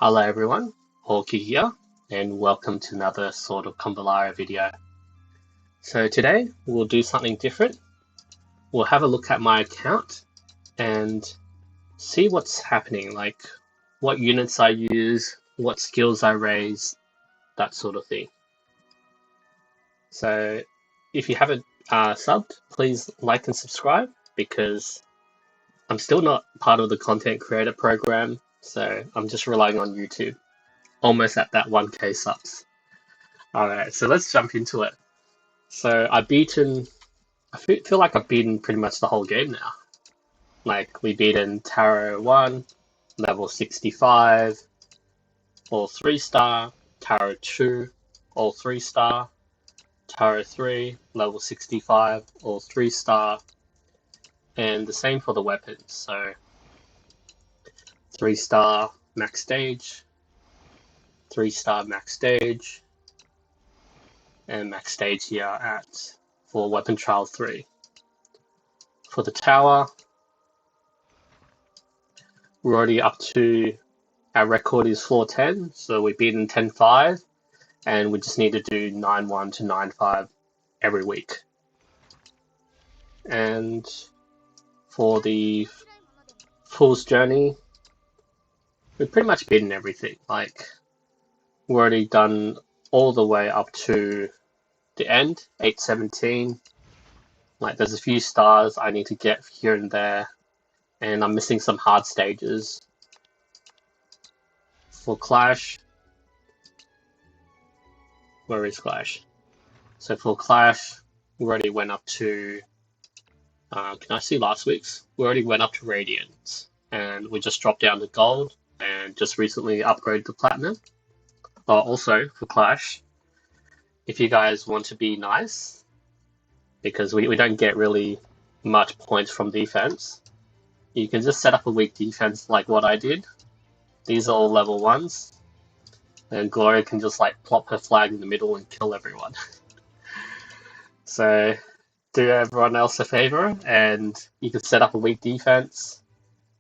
Hello everyone, Hawkeye here, and welcome to another sort of Convallaria video. So today we'll do something different. We'll have a look at my account and see what's happening, like what units I use, what skills I raise, that sort of thing. So if you haven't subbed, please like and subscribe because I'm still not part of the content creator program, so I'm just relying on YouTube. Almost at that 1k subs. Alright, so let's jump into it. So I feel like I've beaten pretty much the whole game now. Like we beaten Tarot 1, level 65, all 3-star, Tarot 2, all 3-star, Tarot 3, level 65, all 3-star, and the same for the weapons. So 3-star max stage, 3-star max stage, and max stage here for weapon trial 3. For the tower, we're already up to, our record is floor 10, so we've beaten 10-5, and we just need to do 9-1 to 9-5 every week. And for the Fool's Journey, we've pretty much beaten everything. Like, we've already done all the way up to the end, 817. Like, there's a few stars I need to get here and there, and I'm missing some hard stages. For Clash, where is Clash? So for Clash, we already went up to, can I see last week's? We already went up to Radiance, and we just dropped down to Gold, and just recently upgraded to Platinum. Also, for Clash, if you guys want to be nice, because we don't get really much points from defense, you can just set up a weak defense like what I did. These are all level 1s, and Gloria can just like plop her flag in the middle and kill everyone. So do everyone else a favor, and you can set up a weak defense,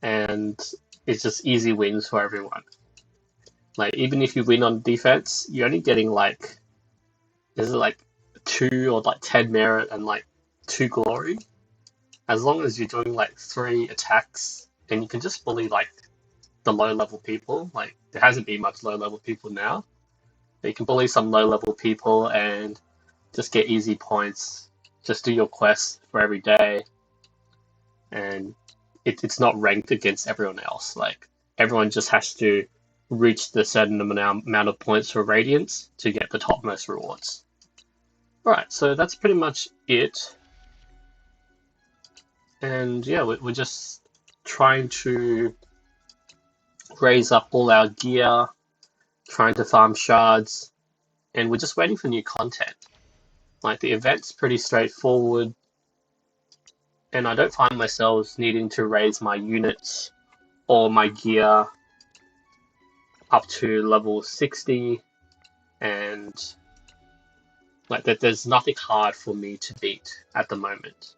and it's just easy wins for everyone. Like, even if you win on defense, you're only getting like, is it like 2 or like 10 merit and like 2 glory? As long as you're doing like 3 attacks, and you can just bully like the low level people. Like, there hasn't been much low level people now, but you can bully some low level people and just get easy points. Just do your quests for every day, and it's not ranked against everyone else. Like, everyone just has to reach the certain amount of points for Radiance to get the topmost rewards. Alright, so that's pretty much it. And yeah, we're just trying to raise up all our gear, trying to farm shards, and we're just waiting for new content. Like, the event's pretty straightforward, and I don't find myself needing to raise my units or my gear up to level 60, and like that, there's nothing hard for me to beat at the moment.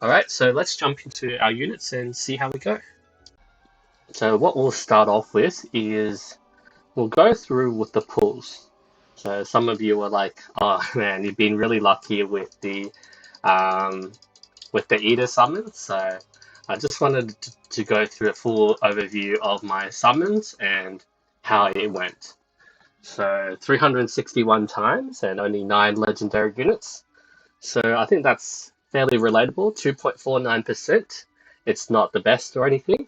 Alright, so let's jump into our units and see how we go. So what we'll start off with is, we'll go through with the pulls. So some of you are like, oh man, you've been really lucky with the Edda summons. So I just wanted to go through a full overview of my summons and how it went. So 361 times and only 9 legendary units. So I think that's fairly relatable, 2.49%. It's not the best or anything.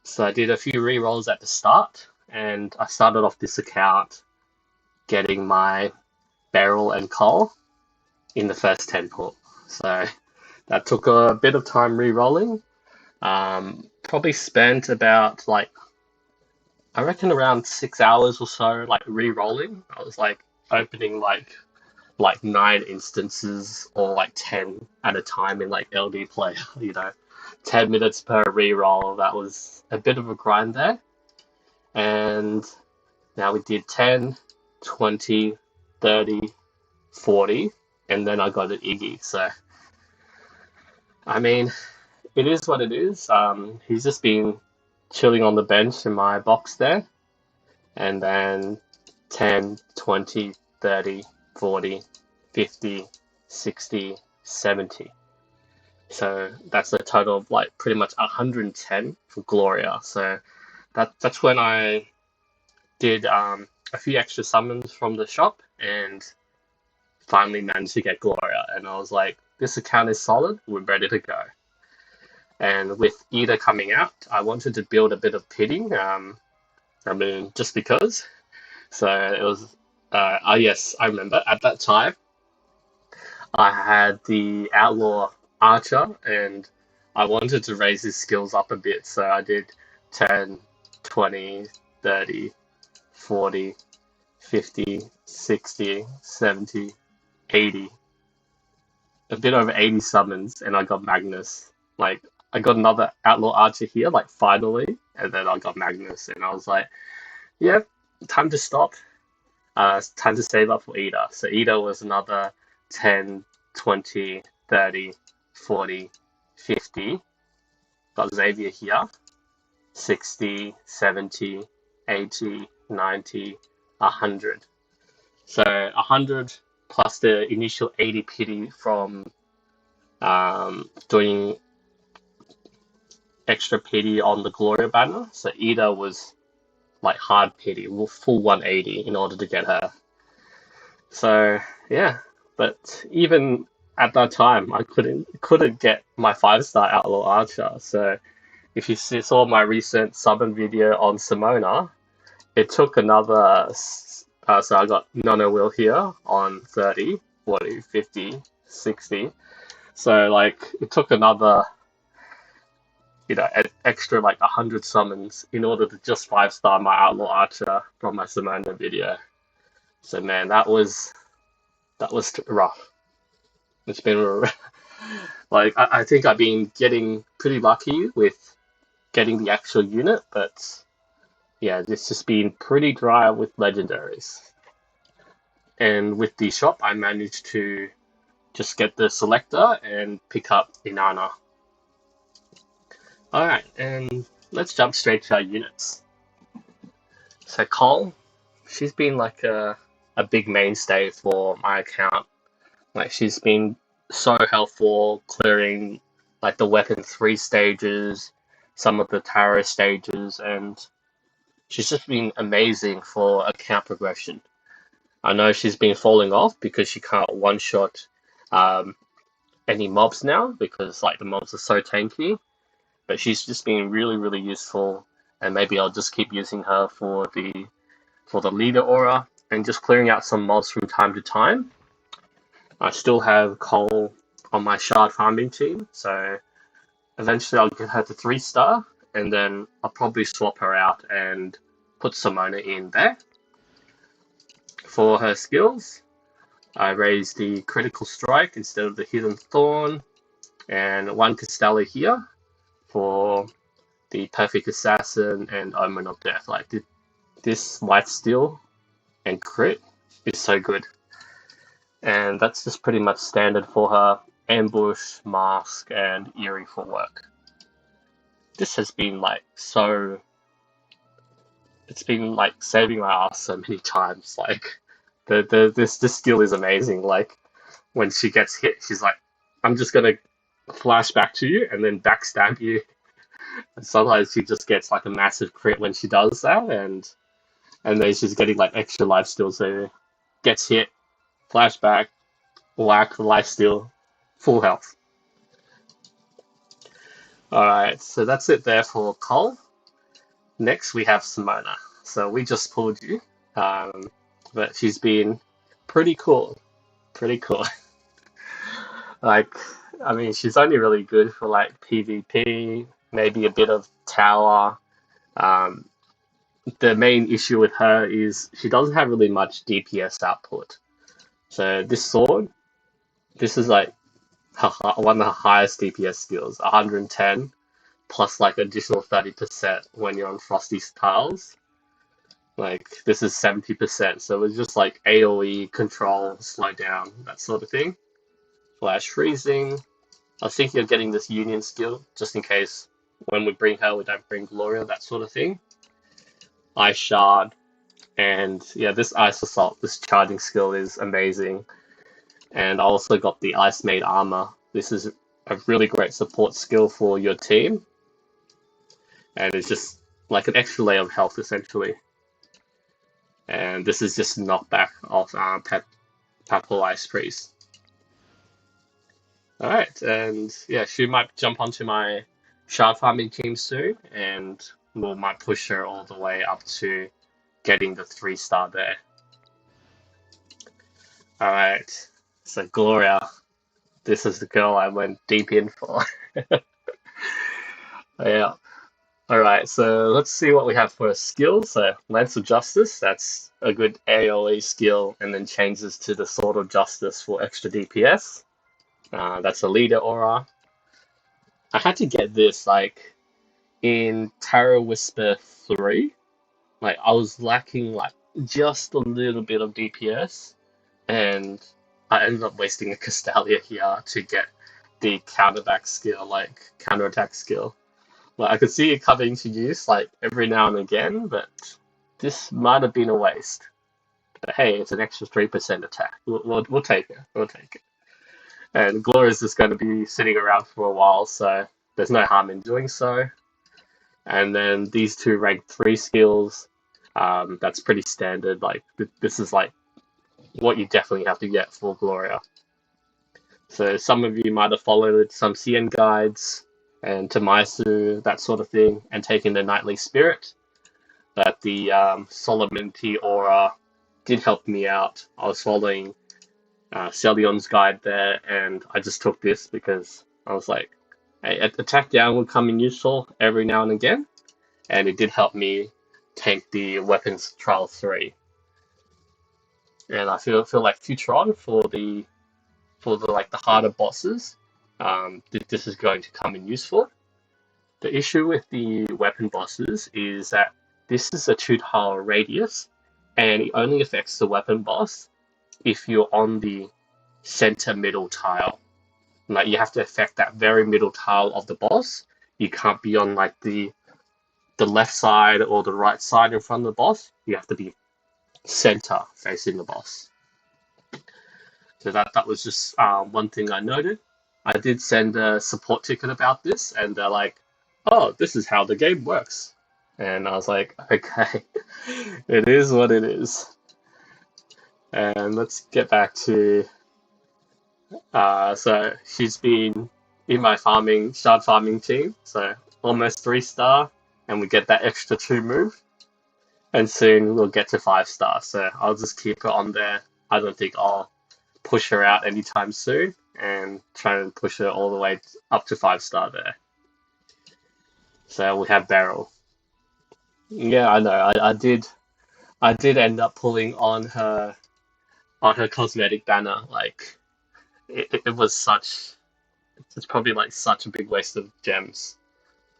So I did a few rerolls at the start, and I started off this account getting my Beryl and Cole in the first 10 pull. So that took a bit of time re-rolling. Probably spent about like, I reckon around 6 hours or so, like re-rolling. I was like opening like 9 instances or like 10 at a time in like LD play, 10 minutes per re-roll. That was a bit of a grind there. And now we did 10, 20, 30, 40, and then I got an Iggy. So I mean, it is what it is. He's just been chilling on the bench in my box there, and then 10, 20, 30, 40, 50, 60, 70. So that's a total of like pretty much 110 for Gloria. So that's when I did a few extra summons from the shop and finally managed to get Gloria. And I was like, this account is solid, we're ready to go. And with Edda coming out, I wanted to build a bit of pity. I mean, just because. So it was, yes, I remember at that time, I had the Outlaw Archer and I wanted to raise his skills up a bit. So I did 10, 20, 30, 40, 50, 60, 70, 80. A bit over 80 summons, and I got Magnus. Like, I got another Outlaw Archer here, like, finally, and then I got Magnus, and I was like, yeah, time to stop. Time to save up for Edda. So Edda was another 10, 20, 30, 40, 50. Got Xavier here. 60, 70, 80, 90, 100. So 100 plus the initial 80 pity from doing extra pity on the Gloria banner. So Edda was like hard pity, full 180 in order to get her. So yeah, but even at that time, I couldn't get my 5-star Outlaw Archer. So if you saw my recent summon video on Simona, it took another. So I got NonoWill here on 30, 40, 50, 60. So like it took another, extra like 100 summons in order to just 5-star my Outlaw Archer from my Simona video. So man, that was rough. It's been like I think I've been getting pretty lucky with getting the actual unit, but yeah, it's just been pretty dry with legendaries. And with the shop, I managed to just get the selector and pick up Inanna. Alright, and let's jump straight to our units. So Cole, she's been like a big mainstay for my account. Like she's been so helpful clearing like the weapon 3 stages, some of the tarot stages, and she's just been amazing for account progression. I know she's been falling off because she can't one-shot any mobs now because like the mobs are so tanky, but she's just been really, really useful, and maybe I'll just keep using her for the leader aura and just clearing out some mobs from time to time. I still have Cole on my shard farming team, so eventually I'll get her to 3-star, and then I'll probably swap her out and put Simona in there. For her skills, I raised the critical strike instead of the hidden thorn, and 1 Castella here for the perfect assassin and omen of death. Like this lifesteal and crit is so good, and that's just pretty much standard for her. Ambush, mask, and eerie for work. This has been like so. It's been like saving my ass so many times. Like this skill is amazing. Like when she gets hit, she's like, "I'm just gonna flash back to you and then backstab you." And sometimes she just gets like a massive crit when she does that, and then she's getting like extra life steal. So gets hit, flashback, whack, life steal, full health. Alright, so that's it there for Cole. Next we have Simona. So we just pulled you, but she's been pretty cool. Pretty cool. Like, I mean, she's only really good for like PvP, maybe a bit of tower. Um, the main issue with her is she doesn't have really much DPS output. So this sword, this is like one of the highest DPS skills, 110 plus like additional 30% when you're on frosty tiles. Like this is 70%, so it's just like AoE control, slow down, that sort of thing. Flash freezing. I was thinking of getting this union skill just in case when we bring her, we don't bring Gloria, that sort of thing. Ice shard, And yeah, this Ice Assault, this charging skill is amazing. And I also got the Ice Made Armor. This is a really great support skill for your team. And it's just like an extra layer of health, essentially. And this is just knockback of Papal Ice Priest. Alright, and yeah, she might jump onto my shard farming team soon, and we might push her all the way up to getting the 3-star there. Alright, so Gloria, this is the girl I went deep in for. Yeah. Alright, so let's see what we have for a skill. So Lance of Justice, that's a good AoE skill, and then changes to the Sword of Justice for extra DPS. That's a leader aura. I had to get this like in Tarot Whisper 3. Like I was lacking like just a little bit of DPS, and I ended up wasting a Castalia here to get the counterback skill, like counterattack skill. Like I could see it coming to use like every now and again, but this might have been a waste. But hey, it's an extra 3% attack. We'll take it. We'll take it. And Gloria's just going to be sitting around for a while, so there's no harm in doing so. And then these two rank 3 skills, that's pretty standard. Like this is like what you definitely have to get for Gloria. So some of you might have followed some CN guides and Tamaisu, that sort of thing, and taken the Knightly Spirit. But the Solemnity Aura did help me out. I was following Celion's guide there, and I just took this because I was like, hey, attack down would come in useful every now and again, and it did help me tank the Weapons Trial 3. And I feel like future on for the like the harder bosses, this is going to come in useful. The issue with the weapon bosses is that this is a 2-tile radius, and it only affects the weapon boss if you're on the center middle tile. Like you have to affect that very middle tile of the boss. You can't be on like the left side or the right side in front of the boss. You have to be center facing the boss. So that was just one thing I noted. I did send a support ticket about this, and they're like, "Oh, this is how the game works." And I was like, "Okay, it is what it is." And let's get back to. So she's been in my shard farming team, so almost 3-star, and we get that extra 2 move, and soon we'll get to 5-star. So I'll just keep her on there. I don't think I'll push her out anytime soon, and try and push her all the way up to 5-star there. So we have Beryl. Yeah, I know. I did end up pulling on her cosmetic banner. Like it was it's probably like such a big waste of gems.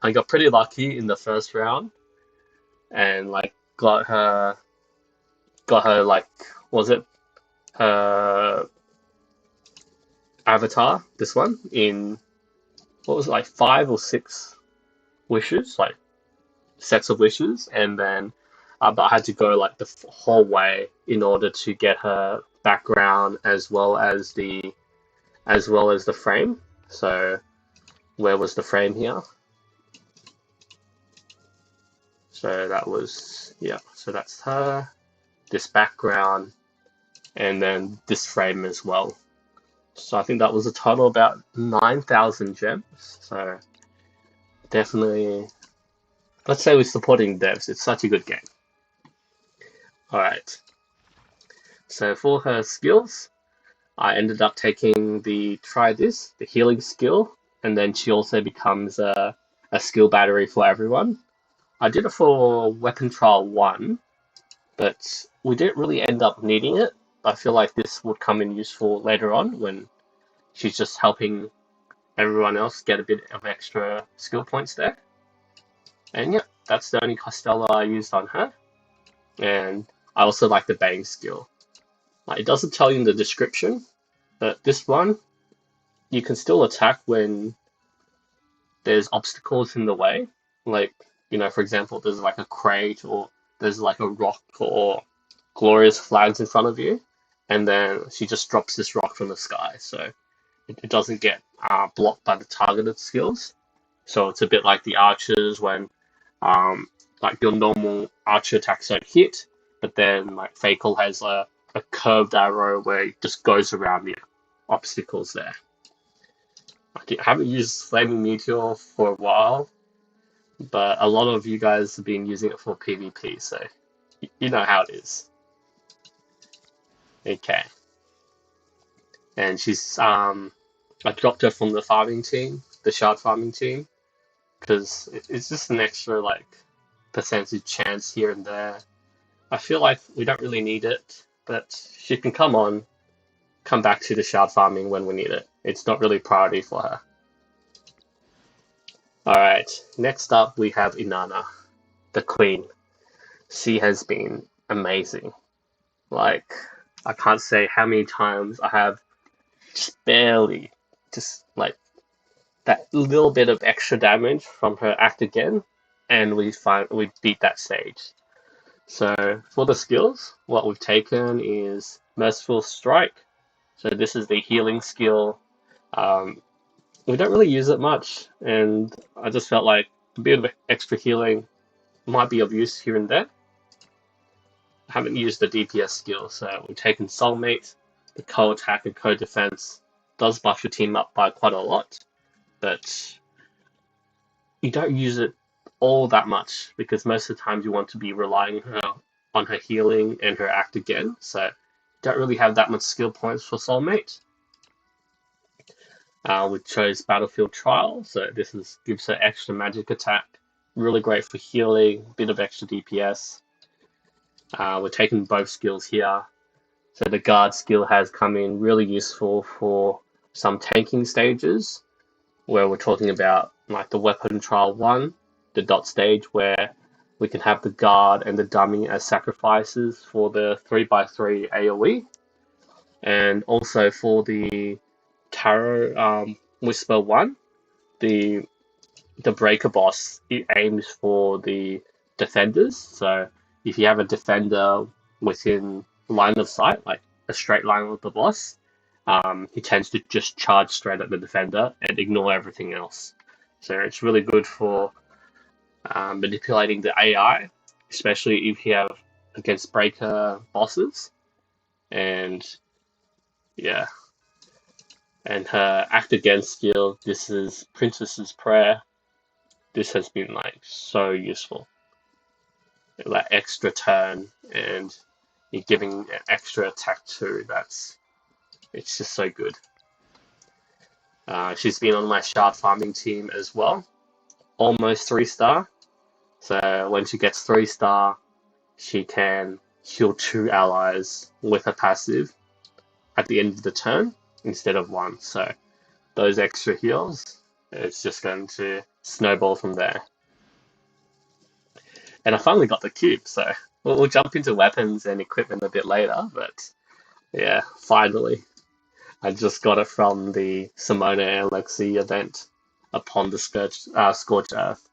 I got pretty lucky in the first round, and like got her like, was it her avatar, this one, in what was it, like 5 or 6 wishes, like sets of wishes, and then but I had to go like the whole way in order to get her background as well as the frame. So where was the frame here? So that was, yeah, so that's her, this background, and then this frame as well. So I think that was a total about 9,000 gems. So definitely, let's say we're supporting devs. It's such a good game. Alright. So for her skills, I ended up taking the healing skill, and then she also becomes a skill battery for everyone. I did it for Weapon Trial 1, but we didn't really end up needing it. I feel like this would come in useful later on when she's just helping everyone else get a bit of extra skill points there. And yeah, that's the only Costello I used on her. And I also like the Bane skill. Like, it doesn't tell you in the description, but this one, you can still attack when there's obstacles in the way. Like, you know, for example, there's like a crate or there's like a rock or Gloria's flags in front of you, and then she just drops this rock from the sky, so it doesn't get blocked by the targeted skills. So it's a bit like the archers when like your normal archer attacks don't hit, but then like Faycal has a curved arrow where it just goes around the obstacles there. I haven't used Flaming Meteor for a while, but a lot of you guys have been using it for PvP, so you know how it is. Okay. And she's I dropped her from the farming team, the shard farming team, because it's just an extra like percentage chance here and there. I feel like we don't really need it, but she can come back to the shard farming when we need it. It's not really a priority for her. Alright, next up we have Inanna, the queen. She has been amazing. Like, I can't say how many times I have just barely, just like that little bit of extra damage from her act again, and we beat that stage. So for the skills, what we've taken is Merciful Strike. So this is the healing skill. We don't really use it much, and I just felt like a bit of extra healing might be of use here and there. I haven't used the DPS skill, so we've taken Soulmate. The co-attack and co-defense does buff your team up by quite a lot, but you don't use it all that much because most of the times you want to be relying on her healing and her act again, so don't really have that much skill points for Soulmate. We chose Battlefield Trial, so gives her extra magic attack, really great for healing, bit of extra DPS. We're taking both skills here. So the guard skill has come in really useful for some tanking stages, where we're talking about like the weapon trial 1, the dot stage, where we can have the guard and the dummy as sacrifices for the 3x3 AoE, and also for the Tarot Whisper 1, the breaker boss, it aims for the defenders. So if you have a defender within line of sight, like a straight line with the boss, he tends to just charge straight at the defender and ignore everything else. So it's really good for manipulating the AI, especially if you have against breaker bosses. And yeah. And her act again skill, this is Princess's Prayer. This has been like so useful. That extra turn and you're giving an extra attack too. It's just so good. She's been on my shard farming team as well. Almost 3-star. So when she gets 3-star, she can heal 2 allies with her passive at the end of the turn instead of 1. So those extra heals, it's just going to snowball from there. And I finally got the cube, so we'll jump into weapons and equipment a bit later, but yeah, finally. I just got it from the Simona and Lexi event upon the Scorched Earth.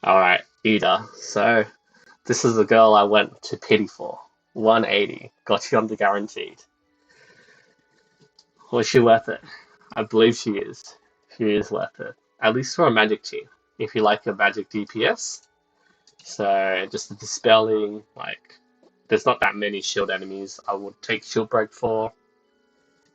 Alright, Edda. So this is the girl I went to pity for. 180. Got you on the guaranteed. Was she worth it? I believe she is. She is worth it. At least for a magic team. If you like your magic DPS. So just the dispelling, like there's not that many shield enemies. I would take shield break for.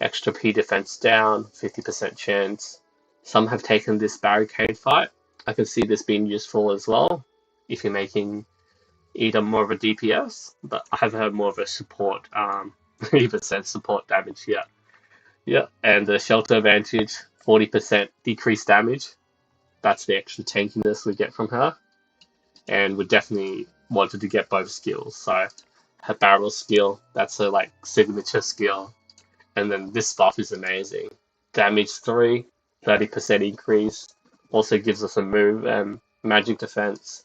Extra P defense down, 50% chance. Some have taken this barricade fight. I can see this being useful as well if you're making either more of a DPS, but I have heard more of a support, 30% support damage here. Yeah, and the shelter advantage, 40% decreased damage. That's the extra tankiness we get from her. And we definitely wanted to get both skills. So her barrel skill, that's her like signature skill. And then this buff is amazing. Damage 3, 30% increase. Also gives us a move and magic defense.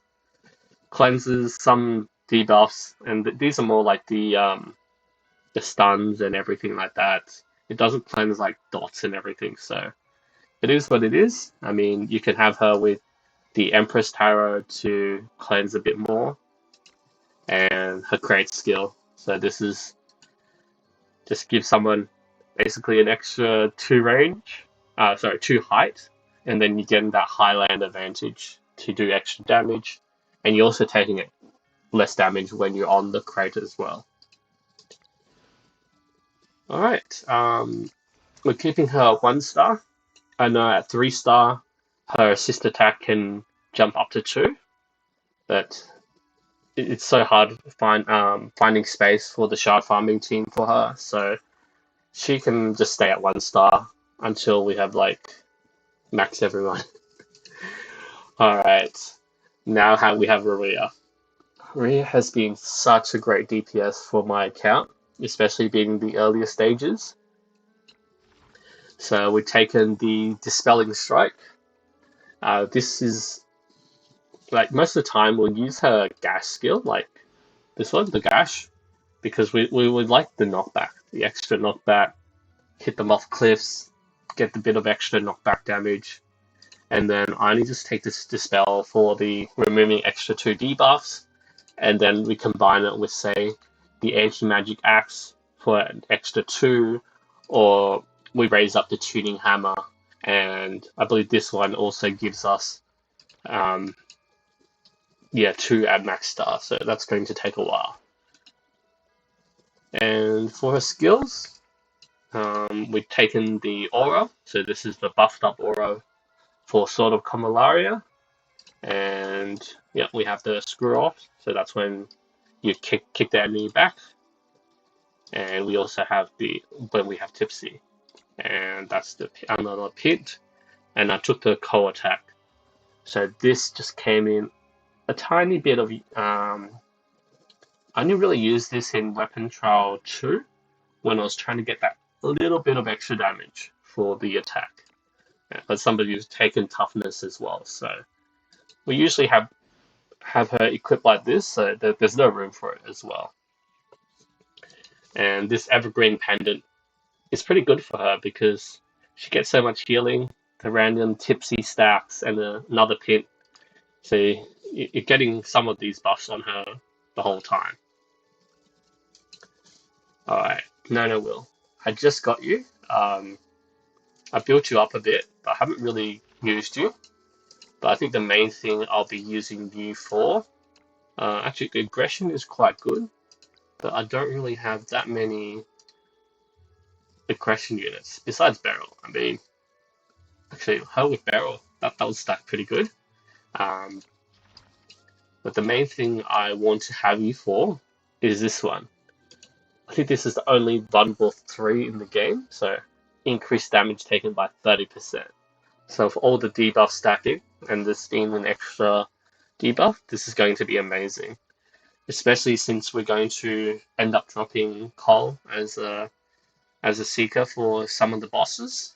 Cleanses some debuffs, and these are more like the stuns and everything like that. It doesn't cleanse like dots and everything, so it is what it is. I mean, you can have her with the Empress Tarot to cleanse a bit more, and her crate skill. So this is just give someone basically an extra 2 height, and then you get that highland advantage to do extra damage, and you're also taking it less damage when you're on the crate as well. All right, we're keeping her at 1 star. I know at 3 star, her assist attack can jump up to 2, but it's so hard to finding space for the shard farming team for her, so she can just stay at 1 star until we have like max everyone. All right, now we have Rawiyah. Rawiyah has been such a great DPS for my account, especially being in the earlier stages. So we've taken the Dispelling Strike. This is like most of the time we'll use her gash skill, like this one, the gash, because we would like the knockback, the extra knockback, hit them off cliffs, get the bit of extra knockback damage, and then I only just take this Dispel for the removing extra 2 debuffs, and then we combine it with, say, the Anti-Magic Axe for an extra 2, or we raise up the Tuning Hammer, and I believe this one also gives us 2 at max star, so that's going to take a while. And for her skills, we've taken the Aura, so this is the buffed up Aura for Sword of Convallaria, and we have the Screw Off, so that's when you kick the enemy back, and we also have when we have Tipsy, and that's another pit, and I took the co-attack, so this just came in a tiny bit of I only really used this in Weapon Trial 2 when I was trying to get that little bit of extra damage for the attack. But somebody who's taken toughness as well, so we usually have her equipped like this, so there's no room for it as well. And this Evergreen Pendant is pretty good for her because she gets so much healing, the random Tipsy stacks, and another pit. So you're getting some of these buffs on her the whole time. Alright, NonoWill. I just got you. I built you up a bit, but I haven't really used you. But I think the main thing I'll be using you for, actually, aggression is quite good, but I don't really have that many aggression units besides Beryl. I mean, actually, her with Beryl, that would stack pretty good. But the main thing I want to have you for is this one. I think this is the only vulnerable 3 in the game, so increased damage taken by 30%. So for all the debuff stacking and this being an extra debuff, this is going to be amazing. Especially since we're going to end up dropping Cole as a seeker for some of the bosses,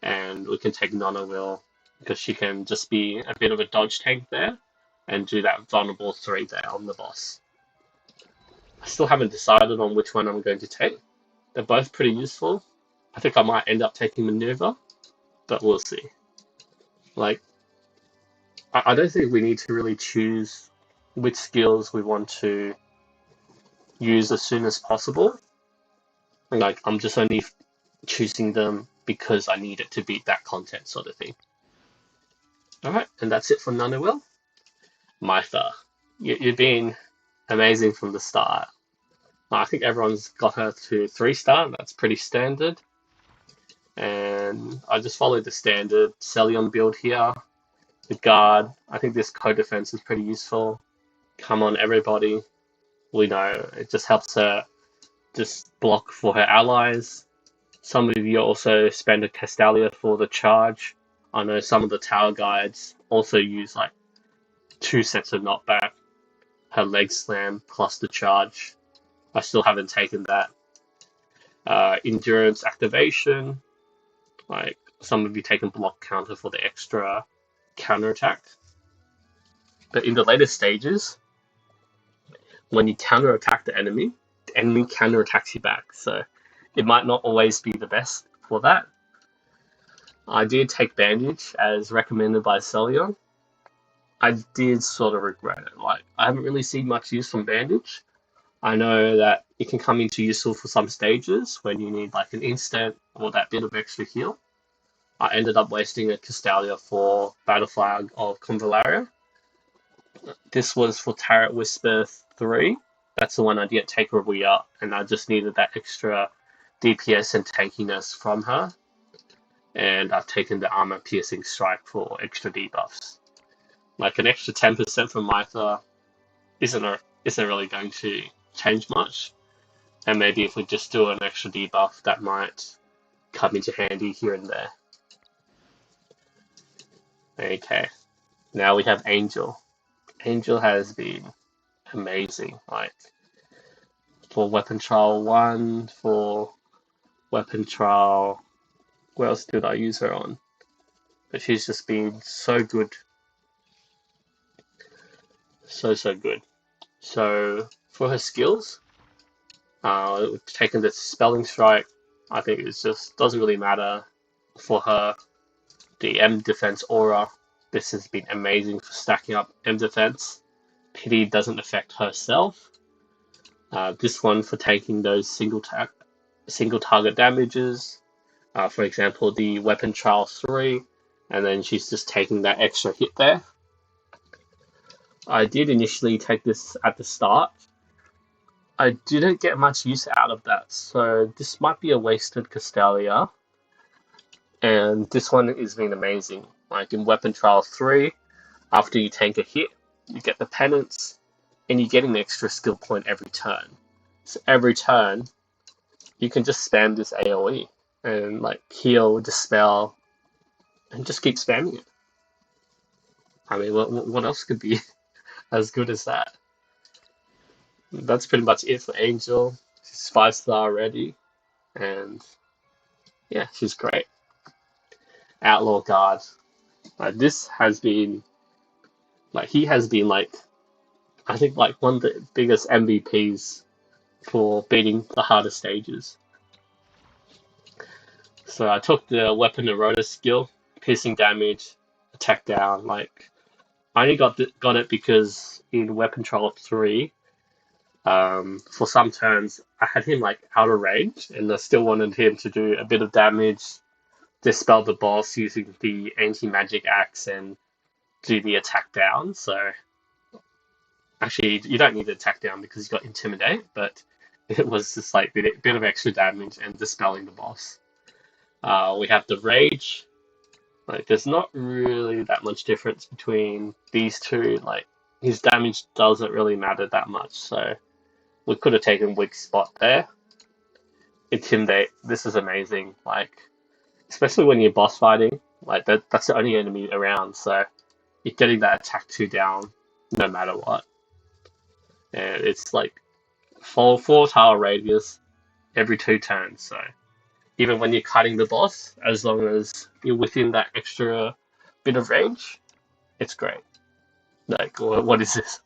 and we can take NonoWill because she can just be a bit of a dodge tank there and do that vulnerable 3 there on the boss. I still haven't decided on which one I'm going to take. They're both pretty useful. I think I might end up taking Maneuver, but we'll see. Like, I don't think we need to really choose which skills we want to use as soon as possible. Like, I'm just only choosing them because I need it to beat that content sort of thing. Alright, and that's it for NonoWill. Maitha, you've been amazing from the start. I think everyone's got her to 3-star, that's pretty standard. And I just followed the standard Celion build here. The guard, I think this co-defense is pretty useful. Come on, everybody. We know it just helps her just block for her allies. Some of you also spend a Castalia for the charge. I know some of the tower guides also use like 2 sets of knockback. Her leg slam plus the charge. I still haven't taken that. Endurance activation. Like some of you taken block counter for the extra counterattack. But in the later stages, when you counterattack the enemy counterattacks you back. So it might not always be the best for that. I did take Bandage as recommended by Celion. I did sort of regret it. Like, I haven't really seen much use from Bandage. I know that it can come into useful for some stages when you need like an instant or that bit of extra heal. I ended up wasting a Castalia for Battle Flag of Convallaria. This was for Tarot Whisper 3. That's the one I didn't take Rawiyah, and I just needed that extra DPS and tankiness from her. And I've taken the Armor Piercing Strike for extra debuffs. Like an extra 10% from Maitha isn't really going to change much. And maybe if we just do an extra debuff, that might come into handy here and there. Okay, now we have Angel. Angel has been amazing. Like for Weapon Trial 1, for Weapon Trial. What else did I use her on? But she's just been so good. So good. So for her skills, taking the Spelling Strike, I think it just doesn't really matter for her. The M Defense Aura, this has been amazing for stacking up M Defense. Pity doesn't affect herself. This one for taking those single target damages. For example, the Weapon Trial 3, and then she's just taking that extra hit there. I did initially take this at the start. I didn't get much use out of that, so this might be a wasted Castalia. And this one has been amazing. Like in Weapon Trial 3, after you tank a hit, you get the penance, and you get an extra skill point every turn. So every turn, you can just spam this AoE and like heal, dispel, and just keep spamming it. I mean, what else could be as good as that? That's pretty much it for Angel. She's 5-star already, and yeah, she's great. Outlaw Guard. This has been he has been I think one of the biggest MVPs for beating the hardest stages. So I took the Weapon Eroder skill, piercing damage, attack down. I only got it because in Weapon Trial 3, for some turns I had him out of range, and I still wanted him to do a bit of damage, dispel the boss using the anti-magic axe, and do the attack down. So actually, you don't need the attack down because you got intimidate, but it was just a bit of extra damage and dispelling the boss. We have the rage. There's not really that much difference between these two. His damage doesn't really matter that much, so we could have taken weak spot there. Intimidate. This is amazing. Especially when you're boss fighting. That's the only enemy around, so you're getting that attack 2 down no matter what. And it's four tile radius every 2 turns, so even when you're cutting the boss, as long as you're within that extra bit of range, it's great. What is this?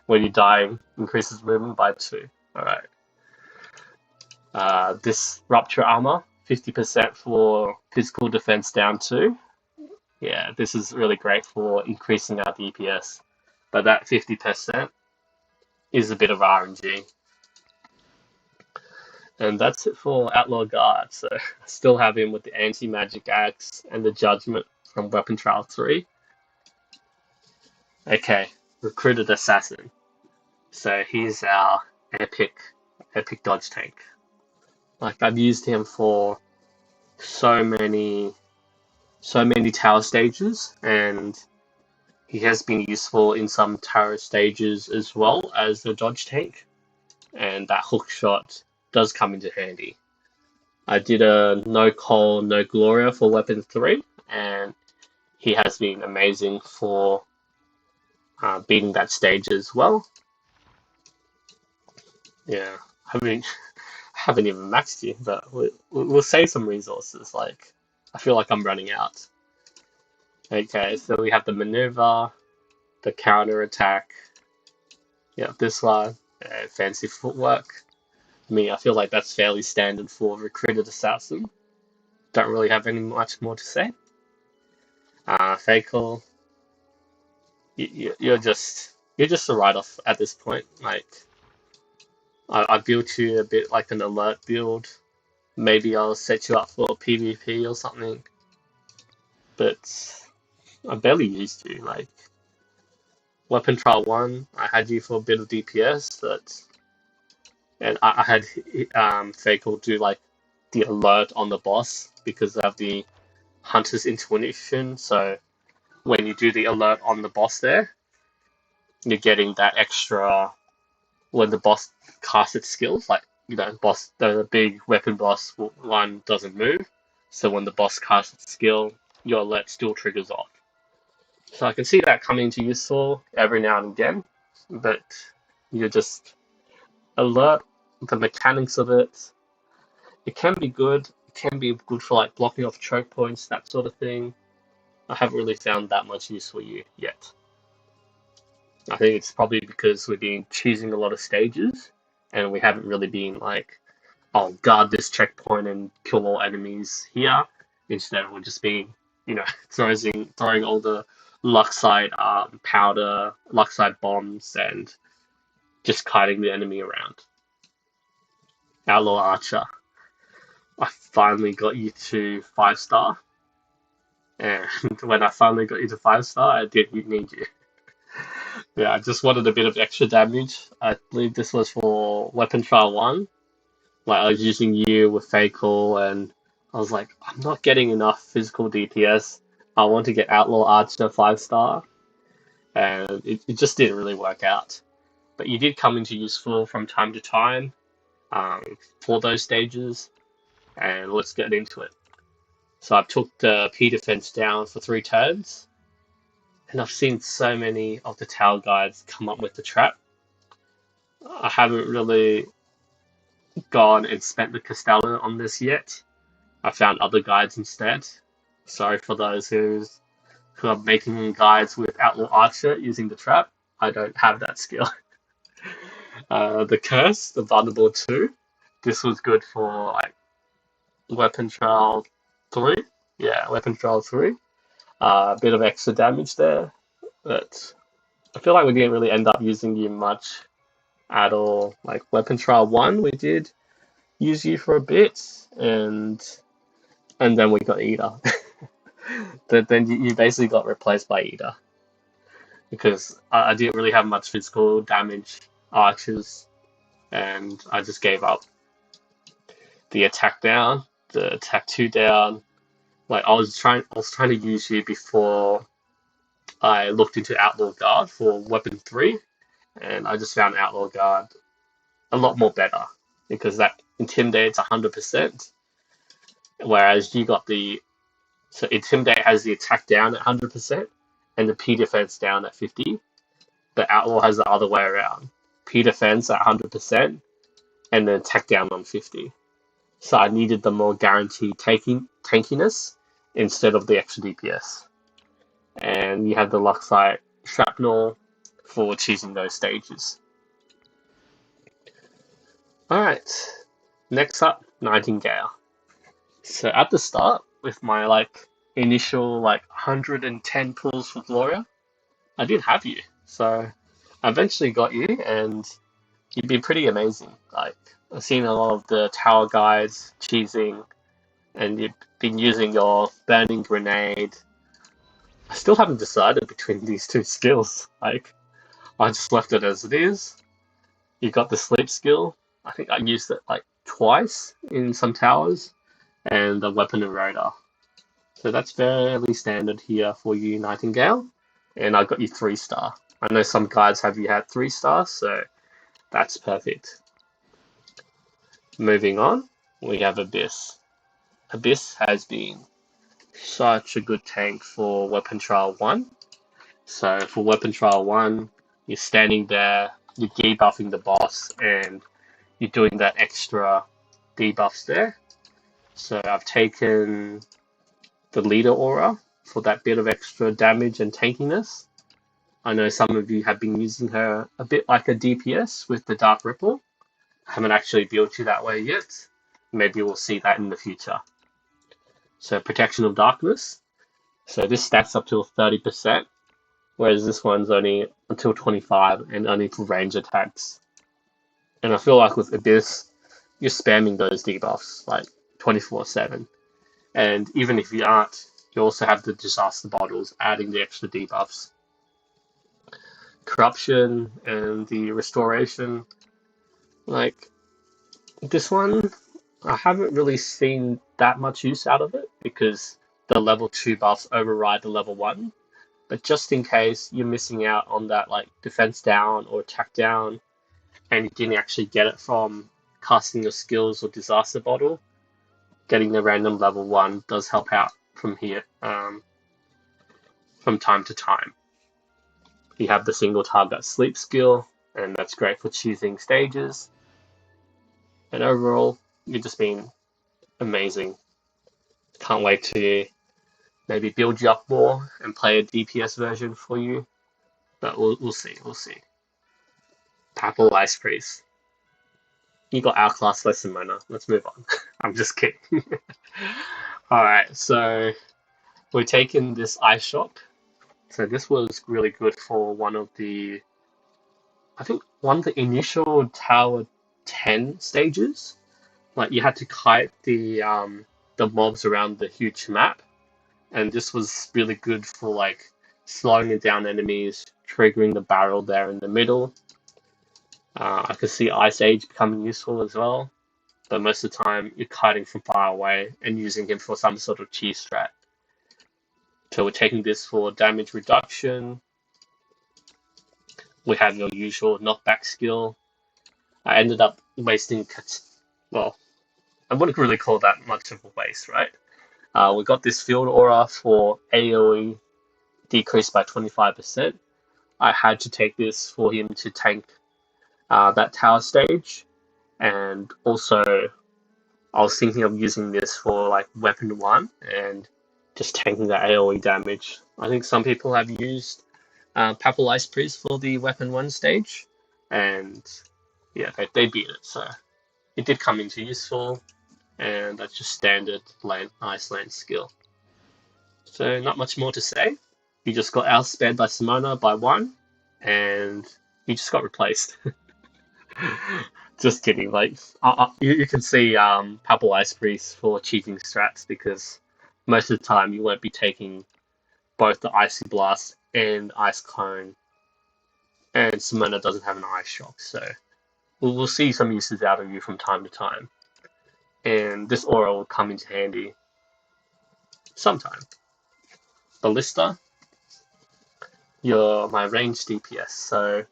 When you die, increases movement by 2. Alright. This Rupture Armor, 50% for physical defense down 2. Yeah, this is really great for increasing our DPS. But that 50% is a bit of RNG. And that's it for Outlaw Guard. So I still have him with the anti-magic axe and the judgment from Weapon Trial 3. Okay, Recruited Assassin. So he's our epic dodge tank. I've used him for so many tower stages, and he has been useful in some tower stages as well as the dodge tank, and that hook shot does come into handy. I did a no Cole, no Gloria for Weapon 3, and he has been amazing for beating that stage as well. Yeah, I mean, I haven't even maxed you, but we'll save some resources. I feel like I'm running out. Okay, so we have the maneuver, the counter attack. Yeah, this one, fancy footwork. I feel like that's fairly standard for Recruited Assassin. Don't really have any much more to say. Faycal. you're just a write-off at this point. Like I built you a bit like an alert build. Maybe I'll set you up for PvP or something, but I barely used you. Like weapon trial one, I had you for a bit of DPS, and I had Faycal do like the alert on the boss because of the hunter's intuition. So when you do the alert on the boss there, you're getting that extra when the boss casts its skills. Like boss, the big weapon boss one doesn't move, so when the boss casts its skill, your alert still triggers off. So I can see that coming to useful every now and again, but you just alert the mechanics of it. It can be good. It can be good for like blocking off choke points, that sort of thing. I haven't really found that much use for you yet. I think it's probably because we've been choosing a lot of stages, and we haven't really been like, oh, guard this checkpoint and kill all enemies here. Instead, we're just being, throwing all the Luxide powder, Luxide bombs, and just kiting the enemy around. Outlaw Archer. I finally got you to 5-star. And when I finally got you to 5-star, I didn't need you. Yeah, I just wanted a bit of extra damage. I believe this was for Weapon Trial 1. Like, I was using you with Faycal, and I was like, I'm not getting enough physical DPS. I want to get Outlaw Archer 5-star. And it just didn't really work out. But you did come into useful from time to time for those stages, and let's get into it. So I took the P defense down for 3 turns, and I've seen so many of the tower guides come up with the trap. I haven't really gone and spent the Castellan on this yet. I found other guides instead. Sorry for those who are making guides with Outlaw Archer using the trap. I don't have that skill. The Curse, the Vulnerable 2. This was good for like Weapon Trial 3. Yeah, Weapon Trial 3. A bit of extra damage there. But I feel like we didn't really end up using you much at all. Like Weapon Trial 1, we did use you for a bit, and then we got Edda. But then you basically got replaced by Edda. Because I didn't really have much physical damage archers, and I just gave up the attack down, the attack 2 down. Like I was trying to use you before I looked into Outlaw Guard for Weapon 3, and I just found Outlaw Guard a lot more better because that intimidates 100%, whereas you got so Intimidate has the attack down at 100% and the P defense down at 50, but Outlaw has the other way around. P defense at 100% and then attack down on 50. So I needed the more guaranteed tankiness instead of the extra DPS. And you have the Luxite Shrapnel for choosing those stages. Alright, next up, Nightingale. So at the start, with my initial 110 pulls for Gloria, I did have you. So I eventually got you, and you've been pretty amazing. Like I've seen a lot of the tower guides cheesing, and you've been using your burning grenade. I still haven't decided between these two skills. Like I just left it as it is. You got the sleep skill. I think I used it twice in some towers, and the weapon eroder. So that's fairly standard here for you, Nightingale. And I got you 3-star. I know some guides have you had 3 stars, so that's perfect. Moving on, we have Abyss. Abyss has been such a good tank for Weapon Trial 1. So for Weapon Trial 1, you're standing there, you're debuffing the boss, and you're doing that extra debuffs there. So I've taken the Leader Aura for that bit of extra damage and tankiness. I know some of you have been using her a bit like a DPS with the Dark Ripple. I haven't actually built you that way yet. Maybe we'll see that in the future. So Protection of Darkness. So this stacks up to 30%. whereas this one's only until 25 and only for range attacks. And I feel like with Abyss, you're spamming those debuffs like 24/7. And even if you aren't, you also have the disaster bottles adding the extra debuffs. Corruption and the restoration, like this one, I haven't really seen that much use out of it because the level 2 buffs override the level 1. But just in case you're missing out on that like defense down or attack down and you didn't actually get it from casting your skills or disaster bottle, getting the random level 1 does help out from here from time to time. You have the single target sleep skill, and that's great for choosing stages. And overall, you've just been amazing. Can't wait to maybe build you up more and play a DPS version for you. But we'll see. Papal Ice Priest. You got outclassed by Simona. Let's move on. I'm just kidding. Alright, so we're taking this ice shop. So this was really good for one of the initial Tower 10 stages. Like you had to kite the mobs around the huge map, and this was really good for like slowing it down enemies, triggering the barrel there in the middle. I could see Ice Age becoming useful as well, but most of the time you're kiting from far away and using him for some sort of cheese strat. So we're taking this for damage reduction. We have your usual knockback skill. I ended up wasting, well, I wouldn't really call that much of a waste, right? We got this field aura for AoE decreased by 25%. I had to take this for him to tank that tower stage, and also I was thinking of using this for like weapon 1 and just tanking the AoE damage. I think some people have used Papal Ice Priest for the weapon 1 stage, and yeah, they beat it. So it did come into useful, and that's just standard ice lane skill. So not much more to say. You just got outsped by Simona by 1, and you just got replaced. Just kidding. Like you can see Papal Ice Priest for cheating strats because most of the time you won't be taking both the Icy Blast and Ice Cone, and Simona doesn't have an Ice Shock, so we'll see some uses out of you from time to time. And this aura will come into handy sometime. Ballista, you're my range DPS, so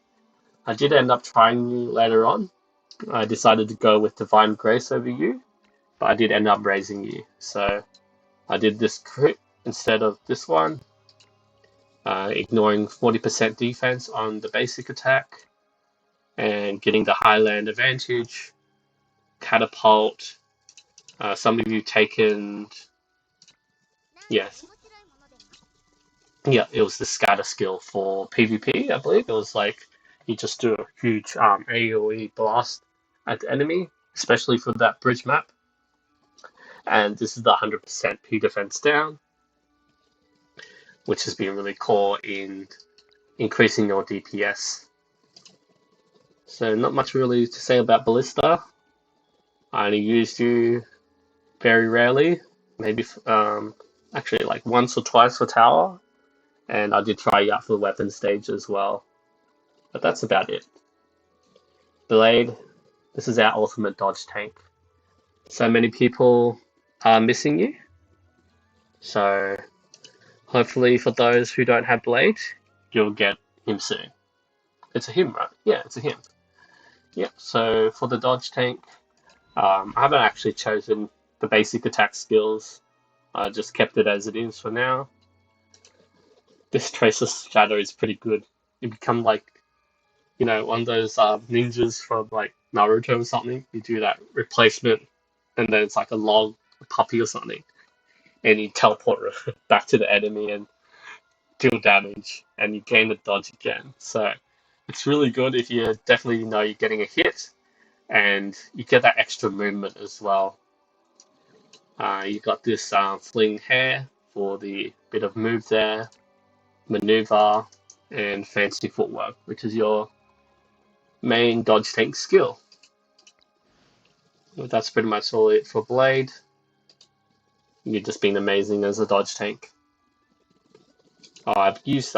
I did end up trying you later on. I decided to go with Divine Grace over you, but I did end up raising you. So I did this crit instead of this one, ignoring 40% defense on the basic attack, and getting the Highland advantage, catapult. Some of you taken, yes, yeah, it was the scatter skill for PvP, I believe. It was like you just do a huge AoE blast at the enemy, especially for that bridge map. And this is the 100% P defense down, which has been really core in increasing your DPS. So not much really to say about Ballista. I only used you very rarely, maybe actually like once or twice for tower, and I did try you out for the weapon stage as well. But that's about it. Blade, this is our ultimate dodge tank. So many people are missing you. So hopefully for those who don't have Blade, you'll get him soon. It's a him, right? Yeah, it's a him. Yeah, so for the dodge tank, I haven't actually chosen the basic attack skills. I just kept it as it is for now. This Tracer's Shadow is pretty good. You become like, one of those ninjas from like Naruto or something. You do that replacement, and then it's like a log, a puppy or something, and you teleport back to the enemy and deal damage, and you gain the dodge again. So it's really good if you definitely know you're getting a hit, and you get that extra movement as well. You got this fling hair for the bit of move there, maneuver, and fancy footwork, which is your main dodge tank skill. That's pretty much all it for Blade. You're just being amazing as a dodge tank. I've used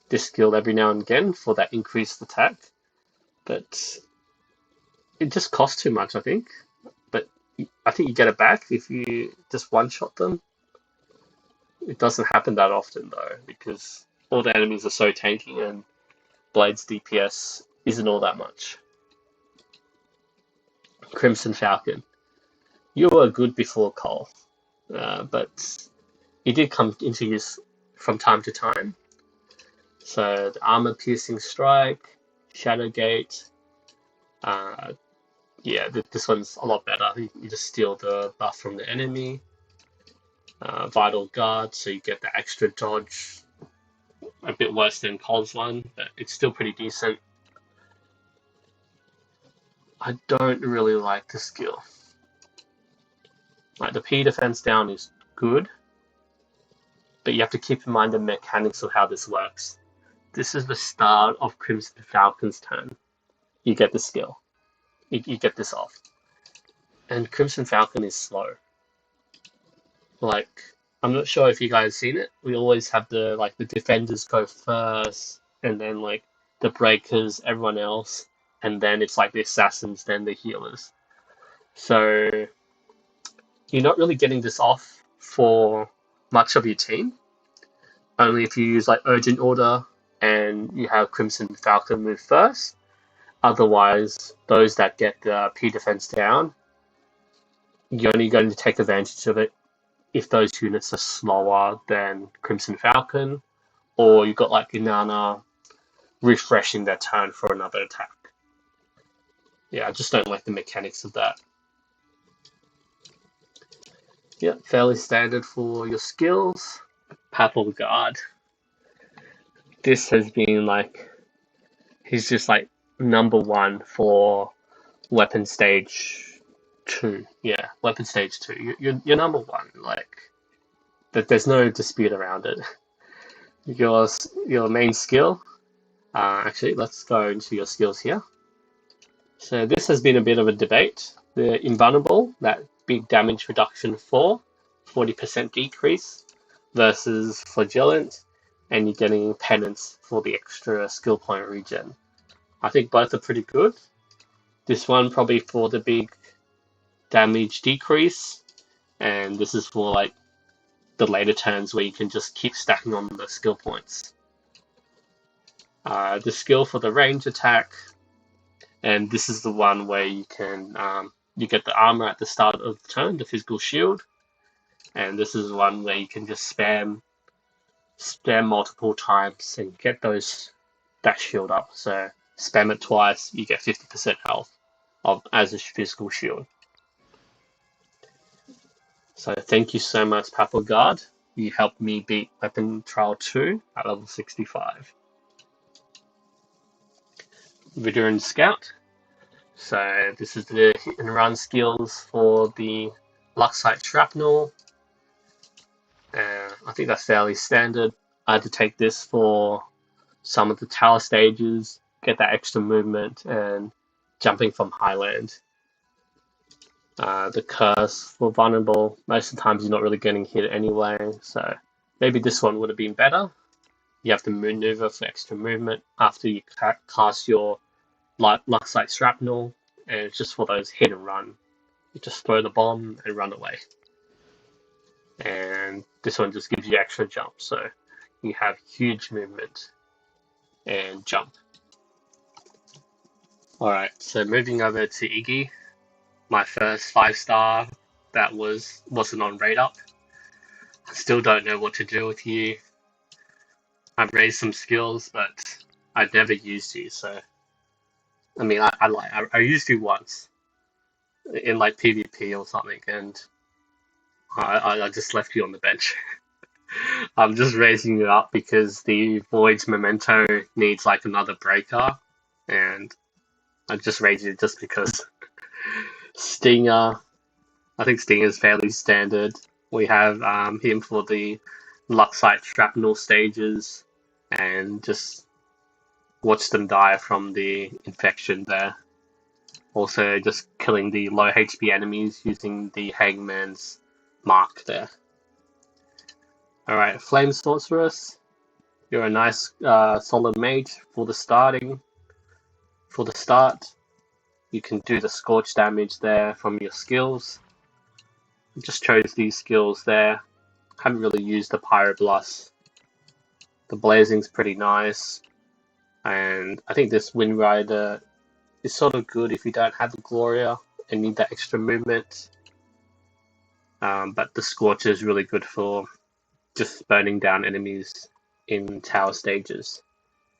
this skill every now and again for that increased attack, but it just costs too much, I think. But I think you get it back if you just one-shot them. It doesn't happen that often though, because all the enemies are so tanky and Blade's DPS isn't all that much. Crimson Falcon. You were good before Cole, but he did come into use from time to time. So the armor piercing strike, Shadowgate. Yeah, this one's a lot better. You just steal the buff from the enemy. Vital Guard, so you get the extra dodge. A bit worse than Cole's one, but it's still pretty decent. I don't really like the skill. Like the P defense down is good, but you have to keep in mind the mechanics of how this works. This is the start of Crimson Falcon's turn. You get the skill. You get this off. And Crimson Falcon is slow. Like, I'm not sure if you guys seen it. We always have the defenders go first, and then like the breakers, everyone else, and then it's like the assassins, then the healers. So you're not really getting this off for much of your team. Only if you use like urgent order and you have Crimson Falcon move first. Otherwise, those that get the P defense down, you're only going to take advantage of it if those units are slower than Crimson Falcon, or you've got like Inanna refreshing their turn for another attack. Yeah, I just don't like the mechanics of that. Yeah, fairly standard for your skills. Papal God. This has been like, he's just like number one for weapon stage 2. Yeah, weapon stage 2. You're number one. Like, there's no dispute around it. Your main skill. Actually, let's go into your skills here. So this has been a bit of a debate. The invulnerable, that big damage reduction 40% decrease, versus flagellant, and you're getting penance for the extra skill point regen. I think both are pretty good. This one probably for the big damage decrease, and this is for like the later turns where you can just keep stacking on the skill points. The skill for the range attack, and this is the one where you can you get the armor at the start of the turn, the physical shield, and this is one where you can just spam multiple times and get that shield up. So spam it twice, you get 50% health as a physical shield. So thank you so much, Papal God. You helped me beat Weapon Trial 2 at level 65. Vlderian Scout. So this is the hit and run skills for the Luxite Shrapnel. I think that's fairly standard. I had to take this for some of the tower stages, get that extra movement and jumping from highland. The curse for vulnerable, most of the times you're not really getting hit anyway, so maybe this one would have been better. You have to maneuver for extra movement after you cast your Luxite Shrapnel, and it's just for those hit and run. You just throw the bomb and run away. And this one just gives you extra jump, so you have huge movement and jump. Alright, so moving over to Iggy, my first 5-star that wasn't on rate up. I still don't know what to do with you. I've raised some skills, but I've never used you, so I mean I used you once in like PvP or something, and I just left you on the bench. I'm just raising you up because the Void's Memento needs like another breaker, and I just raised it just because. Stinger, I think Stinger is fairly standard. We have him for the Luxite Shrapnel stages, and just watch them die from the infection there. Also, just killing the low HP enemies using the Hangman's mark there. Alright, Flame Sorceress. You're a nice solid mage for the start. You can do the scorch damage there from your skills. I just chose these skills there. Haven't really used the Pyroblast. The Blazing's pretty nice. And I think this Wind Rider is sort of good if you don't have the Gloria and need that extra movement. But the Scorcher is really good for just burning down enemies in tower stages.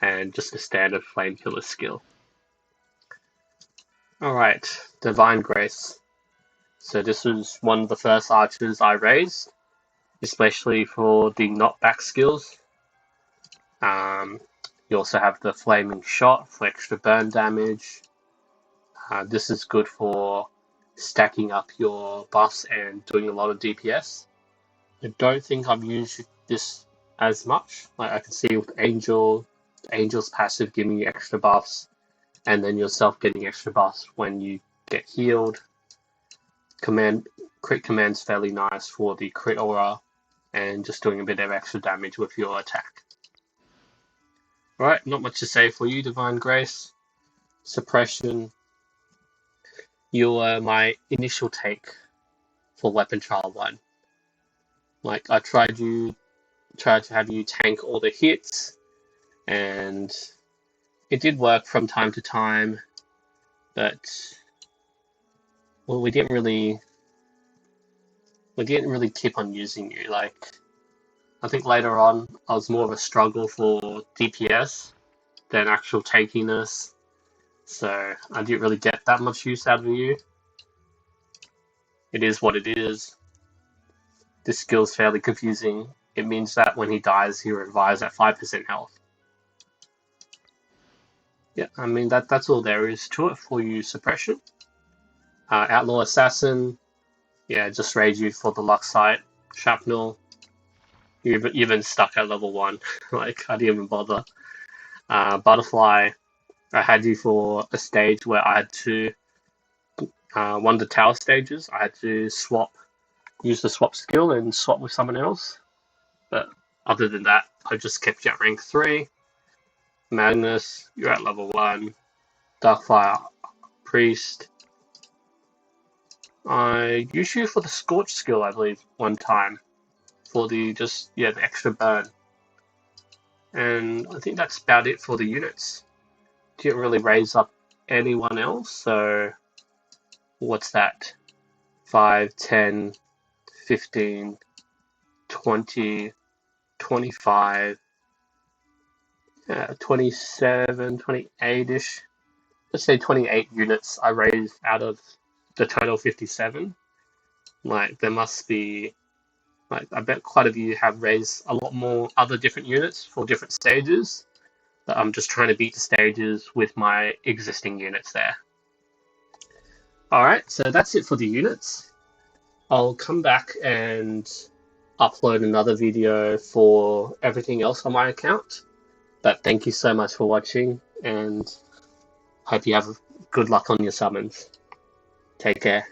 And just a standard Flame Killer skill. Alright, Divine Grace. So this was one of the first archers I raised, especially for the knockback skills. You also have the Flaming Shot for extra burn damage. This is good for stacking up your buffs and doing a lot of DPS. I don't think I've used this as much. Like I can see with Angel's passive giving you extra buffs, and then yourself getting extra buffs when you get healed. Crit command's fairly nice for the crit aura, and just doing a bit of extra damage with your attack. Alright, not much to say for you, Divine Grace. Suppression. You were my initial take for Weapon Trial 1. Like, I tried to have you tank all the hits, and it did work from time to time, but well, we didn't really keep on using you. Like, I think later on I was more of a struggle for DPS than actual tankiness, so I didn't really get that much use out of you. It is what it is. This skill's fairly confusing. It means that when he dies, he revives at 5% health. Yeah, I mean, that's all there is to it for you, Suppression. Outlaw Assassin, yeah, just raid you for the luck sight. Shrapnel, you've been stuck at level 1. Like, I didn't even bother. Butterfly, I had you for a stage where I had to, one of the tower stages, I had to use the swap skill and swap with someone else. But other than that, I just kept you at rank 3. Magnus, you're at level 1. Darkfire Priest. I used you for the Scorch skill, I believe, one time. For the the extra burn. And I think that's about it for the units. Didn't really raise up anyone else, so what's that? 5, 10, 15, 20, 25, 27, 28-ish. Let's say 28 units I raised out of the total 57. Like, there must be, like, I bet quite a few have raised a lot more other different units for different stages, but I'm just trying to beat the stages with my existing units there. Alright, so that's it for the units. I'll come back and upload another video for everything else on my account. But thank you so much for watching, and hope you have good luck on your summons. Take care.